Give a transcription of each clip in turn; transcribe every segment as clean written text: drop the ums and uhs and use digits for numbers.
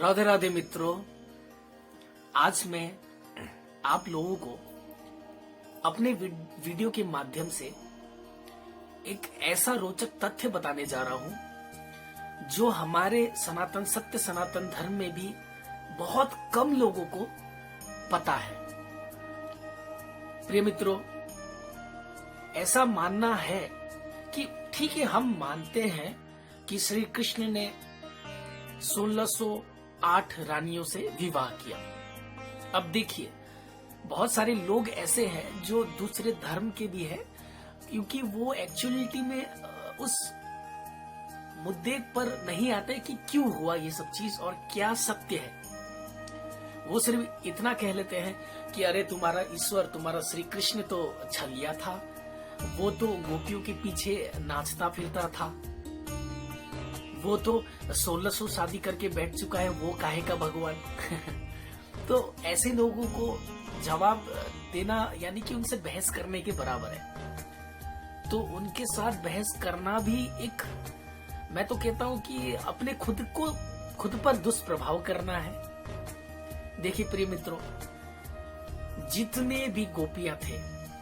राधे राधे मित्रों, आज मैं आप लोगों को अपने वीडियो के माध्यम से एक ऐसा रोचक तथ्य बताने जा रहा हूं जो हमारे सनातन धर्म में भी बहुत कम लोगों को पता है। प्रिय मित्रों, ऐसा मानना है कि ठीक है, हम मानते हैं कि श्री कृष्ण ने 1608 रानियों से विवाह किया। अब देखिए, बहुत सारे लोग ऐसे हैं जो दूसरे धर्म के भी हैं, क्योंकि वो एक्चुअलिटी में उस मुद्दे पर नहीं आते कि क्यों हुआ ये सब चीज और क्या सत्य है। वो सिर्फ इतना कह लेते हैं कि अरे तुम्हारा ईश्वर, तुम्हारा श्री कृष्ण तो छलिया था, वो तो गोपियों के पीछे नाचता फिरता था, वो तो 1600 शादी करके बैठ चुका है, वो काहे का भगवान। तो ऐसे लोगों को जवाब देना यानी कि उनसे बहस करने के बराबर है। तो उनके साथ बहस करना भी एक, मैं तो कहता हूं कि अपने खुद पर दुष्प्रभाव करना है। देखिए प्रिय मित्रों, जितने भी गोपियां थे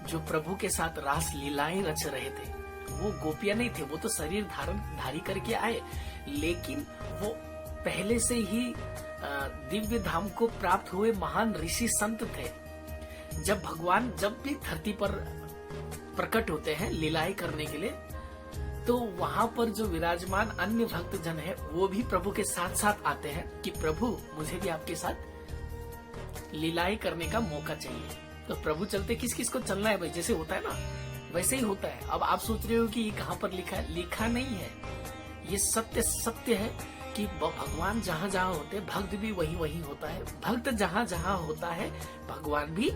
जो प्रभु के साथ रास लीलाएं रच रहे थे, वो गोपियां नहीं थे, वो तो शरीर धारी करके आए, लेकिन वो पहले से ही दिव्य धाम को प्राप्त हुए महान ऋषि संत थे। जब भगवान जब भी धरती पर प्रकट होते हैं लीलाएं करने के लिए, तो वहां पर जो विराजमान अन्य भक्त जन है वो भी प्रभु के साथ साथ आते हैं कि प्रभु मुझे भी आपके साथ लीलाएं करने का मौका चाहिए। तो प्रभु चलते किस किस को चलना है भाई, जैसे होता है ना वैसे ही होता है। अब आप सोच रहे हो कि ये कहाँ पर लिखा है, लिखा नहीं है, ये सत्य है कि भगवान जहाँ जहाँ होते हैं भक्त भी वही होता है, भक्त जहाँ जहाँ होता है भगवान भी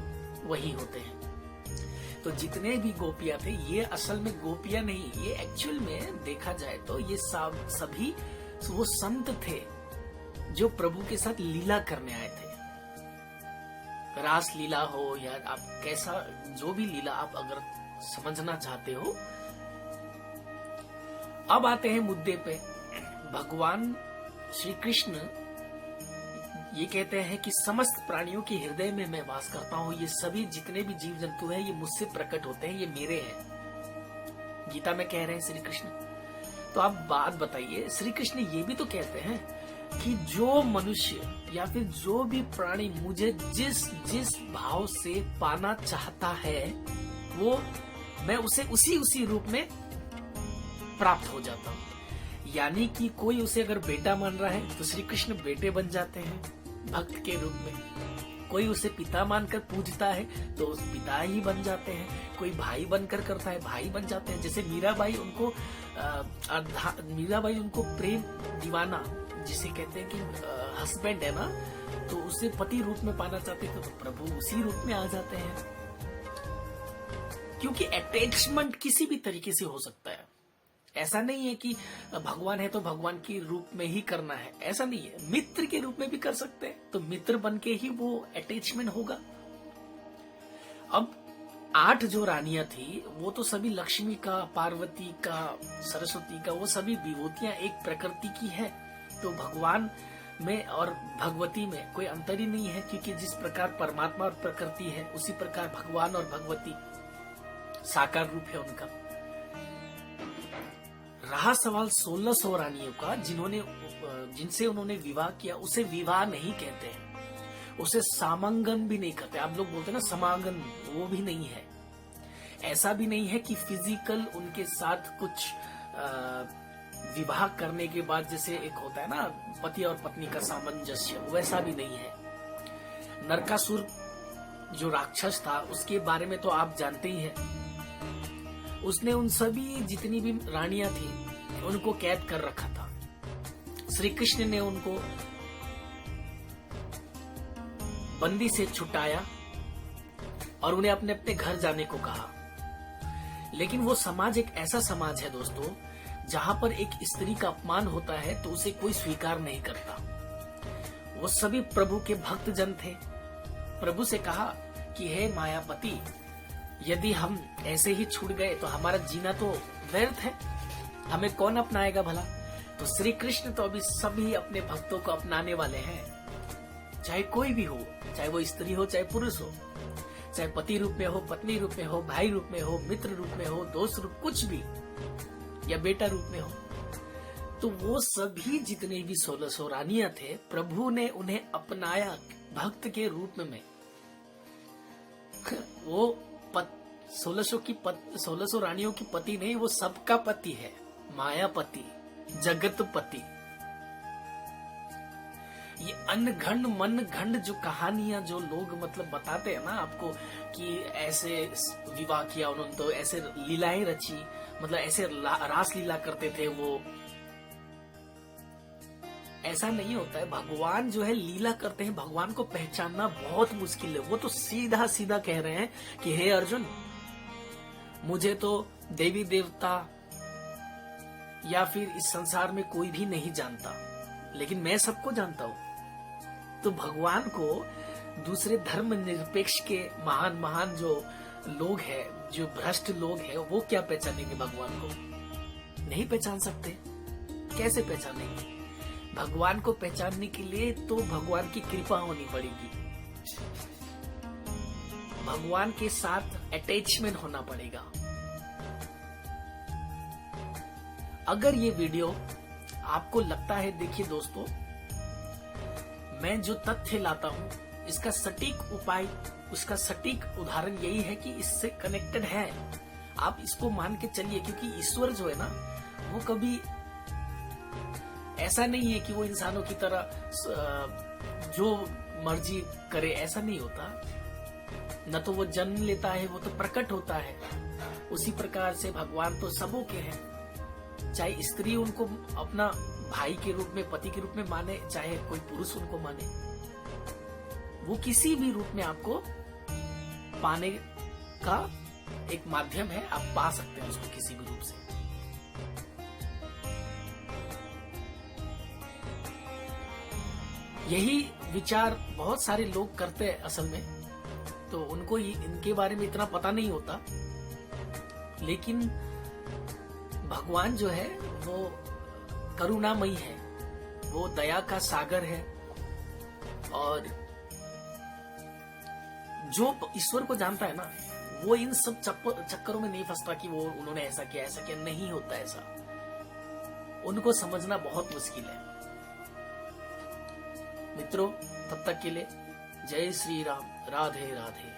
वही होते हैं। तो जितने भी गोपियां थे, ये असल में गोपियां नहीं, ये एक्चुअल में देखा जाए तो ये सभी वो संत थे जो प्रभु के साथ लीला करने आए थे। रास लीला हो या आप कैसा जो भी लीला आप अगर समझना चाहते हो। अब आते हैं मुद्दे पे। भगवान श्री कृष्ण ये कहते हैं कि समस्त प्राणियों के हृदय में मैं वास करता हूँ, ये सभी जितने भी जीव जंतु हैं ये मुझसे प्रकट होते हैं, ये मेरे हैं। गीता में कह रहे हैं श्री कृष्ण। तो आप बात बताइए, श्री कृष्ण ये भी तो कहते हैं कि जो मनुष्य या फिर जो भी प्राणी मुझे जिस भाव से पाना चाहता है, वो मैं उसे उसी रूप में प्राप्त हो जाता हूँ। यानी कि कोई उसे अगर बेटा मान रहा है तो श्री कृष्ण बेटे बन जाते हैं भक्त के रूप में। कोई उसे पिता मानकर पूजता है तो उस पिता ही बन जाते हैं। कोई भाई बनकर करता है, भाई बन जाते हैं। जैसे मीराबाई उनको प्रेम दीवाना जिसे कहते हैं कि हस्बैंड है ना, तो उसे पति रूप में पाना चाहते थे, तो प्रभु उसी रूप में आ जाते हैं। क्योंकि अटैचमेंट किसी भी तरीके से हो सकता है। ऐसा नहीं है कि भगवान है तो भगवान के रूप में ही करना है, ऐसा नहीं है। मित्र के रूप में भी कर सकते हैं, तो मित्र बन के ही वो अटैचमेंट होगा। अब 8 जो रानियां थी वो तो सभी लक्ष्मी का, पार्वती का, सरस्वती का, वो सभी विभूतियां एक प्रकृति की है। तो भगवान में और भगवती में कोई अंतर ही नहीं है, क्योंकि जिस प्रकार परमात्मा और प्रकृति है उसी प्रकार भगवान और भगवती साकार रूप है उनका। रहा सवाल 1600 रानियों का जिनसे उन्होंने विवाह किया, उसे विवाह नहीं कहते हैं, उसे समांगन भी नहीं कहते। आप लोग बोलते हैं ना समांगन, वो भी नहीं है। ऐसा भी नहीं है कि फिजिकल उनके साथ कुछ विवाह करने के बाद जैसे एक होता है ना पति और पत्नी का सामंजस्य, वैसा भी नहीं है। नरकासुर जो राक्षस था उसके बारे में तो आप जानते ही हैं। उसने उन सभी जितनी भी रानियां थी उनको कैद कर रखा था। श्री कृष्ण ने उनको बंदी से छुटाया और उन्हें अपने अपने घर जाने को कहा। लेकिन वो समाज एक ऐसा समाज है दोस्तों, जहां पर एक स्त्री का अपमान होता है तो उसे कोई स्वीकार नहीं करता। वो सभी प्रभु के भक्त जन थे। प्रभु से कहा कि हे मायापति, यदि हम ऐसे ही छूट गए तो हमारा जीना तो व्यर्थ है, हमें कौन अपनाएगा भला। तो तो श्री कृष्ण तो अभी सभी अपने भक्तों को अपनाने वाले हैं, चाहे कोई भी हो, चाहे वो स्त्री हो चाहे पुरुष हो, चाहे पति रूप में हो, पत्नी रूप में हो, भाई रूप में हो, मित्र रूप में हो, दोस्त रूप कुछ भी, या बेटा रूप में हो। तो वो सभी जितने भी 1600 रानियां थे, प्रभु ने उन्हें अपनाया भक्त के रूप में। वो 1600 रानियों की पति नहीं, वो सबका पति है, मायापति, जगतपति। ये अन्न घंड मन घंड जो कहानियां जो लोग मतलब बताते हैं ना आपको कि ऐसे विवाह किया उन्होंने, तो ऐसे लीलाएं रची, मतलब ऐसे रास लीला करते थे वो, ऐसा नहीं होता है। भगवान जो है लीला करते हैं, भगवान को पहचानना बहुत मुश्किल है। वो तो सीधा सीधा कह रहे हैं कि हे अर्जुन, मुझे तो देवी देवता या फिर इस संसार में कोई भी नहीं जानता, लेकिन मैं सबको जानता हूं। तो भगवान को दूसरे धर्म निरपेक्ष के महान महान जो लोग हैं, जो भ्रष्ट लोग हैं, वो क्या पहचानेंगे भगवान को? नहीं पहचान सकते। कैसे पहचानेंगे? भगवान को पहचानने के लिए तो भगवान की कृपा होनी पड़ेगी, भगवान के साथ अटैचमेंट होना पड़ेगा। अगर ये वीडियो आपको लगता है, देखिए दोस्तों, मैं जो तथ्य लाता हूं इसका सटीक उपाय, उसका सटीक उदाहरण यही है कि इससे कनेक्टेड है। आप इसको मान के चलिए, क्योंकि ईश्वर जो है ना, वो कभी ऐसा नहीं है कि वो इंसानों की तरह जो मर्जी करे, ऐसा नहीं होता। न तो वो जन्म लेता है, वो तो प्रकट होता है। उसी प्रकार से भगवान तो सबों के हैं, चाहे स्त्री उनको अपना भाई के रूप में, पति के रूप में माने, चाहे कोई पुरुष उनको माने, वो किसी भी रूप में आपको पाने का एक माध्यम है। आप पा सकते हैं उसको किसी भी रूप से। यही विचार बहुत सारे लोग करते हैं असल में, तो उनको इनके बारे में इतना पता नहीं होता। लेकिन भगवान जो है वो करुणामयी है, वो दया का सागर है, और जो ईश्वर को जानता है ना, वो इन सब चक्करों में नहीं फंसता कि वो उन्होंने ऐसा किया ऐसा किया। नहीं होता ऐसा, उनको समझना बहुत मुश्किल है। मित्रों, तब तक के लिए जय श्री राम, राधे राधे।